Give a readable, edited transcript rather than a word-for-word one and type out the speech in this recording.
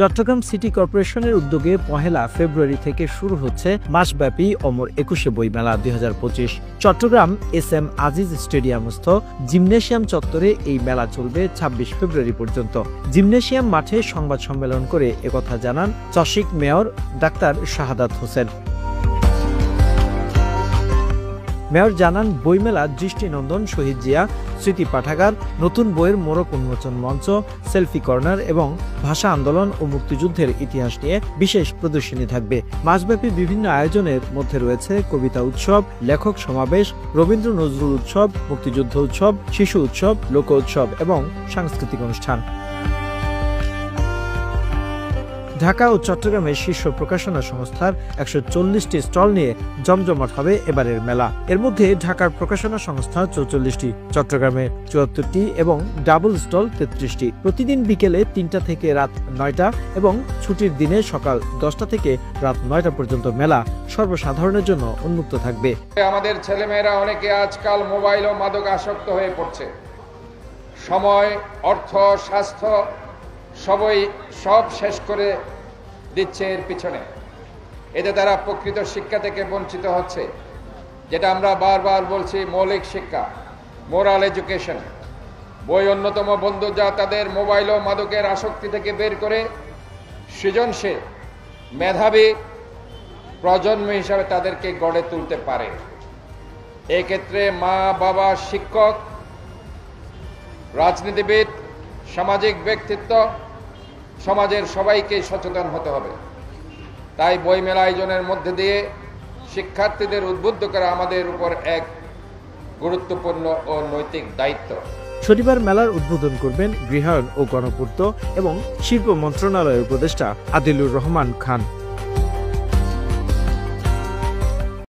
Chittagong city কর্পোরেশনের উদ্যোগে ১ ফেব্রুয়ারি থেকে শুরু হচ্ছে মাসব্যাপী অমর ২১শে বইমেলা ২০২৫। চট্টগ্রাম SM আজিজ স্টেডিয়ামস্থ জিমনেশিয়াম চত্বরে এই মেলা চলবে ২৬ ফেব্রুয়ারি পর্যন্ত। জিমনেশিয়াম মাঠে সংবাদ সম্মেলন করে একথা জানান চশিক mayor doctor Shahadat Hossain. Mayor জানান, বইমেলা দৃষ্টিনন্দন শহীদ জিয়া স্মৃতি পাঠাগার, নতুন বইয়ের মোড়ক উন্মোচন মঞ্চ, সেলফি কর্নার এবং ভাষা আন্দোলন ও মুক্তিযুদ্ধের ইতিহাস নিয়ে বিশেষ প্রদর্শনী থাকবে। মাসব্যাপী বিভিন্ন আয়োজনের মধ্যে রয়েছে কবিতা উৎসব, লেখক সমাবেশ, রবীন্দ্র নজরুল উৎসব, মুক্তিযুদ্ধ উৎসব, শিশু উৎসব, লোক উৎসব এবং সাংস্কৃতিক অনুষ্ঠান। ঢাকা ও চট্টগ্রামের শীর্ষ প্রকাশনা সংস্থার ১৪০টি স্টল নিয়ে জমজমাট হবে এবারের মেলা। এর মধ্যে ঢাকার প্রকাশনা সংস্থা ৪৪টি, চট্টগ্রামে ৭৪টি এবং ডাবল স্টল ৩৩টি। প্রতিদিন বিকেলে ৩টা থেকে রাত ৯টা এবং ছুটির দিনে সকাল ১০টা থেকে রাত ৯টা পর্যন্ত মেলা সর্বসাধারণের জন্য উন্মুক্ত থাকবে। আমাদের ছেলেমেয়েরা অনেকে আজকাল মোবাইল ও মাদক আসক্ত হয়ে পড়ছে। সময়, অর্থ, স্বাস্থ্য সব শেষ করে দিচ্ছে এর পিছনে। এতে তারা প্রকৃত শিক্ষা থেকে বঞ্চিত হচ্ছে, যেটা আমরা বারবার বলছি, মৌলিক শিক্ষা, মোরাল এডুকেশন। বই অন্যতম বন্ধু, যা তাদের মোবাইল ও মাদকের আসক্তি থেকে বের করে সৃজনশীল, মেধাবী প্রজন্ম হিসাবে তাদেরকে গড়ে তুলতে পারে। এক্ষেত্রে মা, বাবা, শিক্ষক, রাজনীতিবিদ, সামাজিক ব্যক্তিত্ব, সমাজের সবাইকে সচেতন হতে হবে। তাই বইমেলা আয়োজনের মধ্যে দিয়ে শিক্ষার্থীদের উদ্বুদ্ধ করা আমাদের উপর এক গুরুত্বপূর্ণ ও নৈতিক দায়িত্ব। শনিবার মেলার উদ্বোধন করবেন গৃহায়ন ও গণপূর্ত এবং শিল্প মন্ত্রণালয়ের উপদেষ্টা আদিলুর রহমান খান।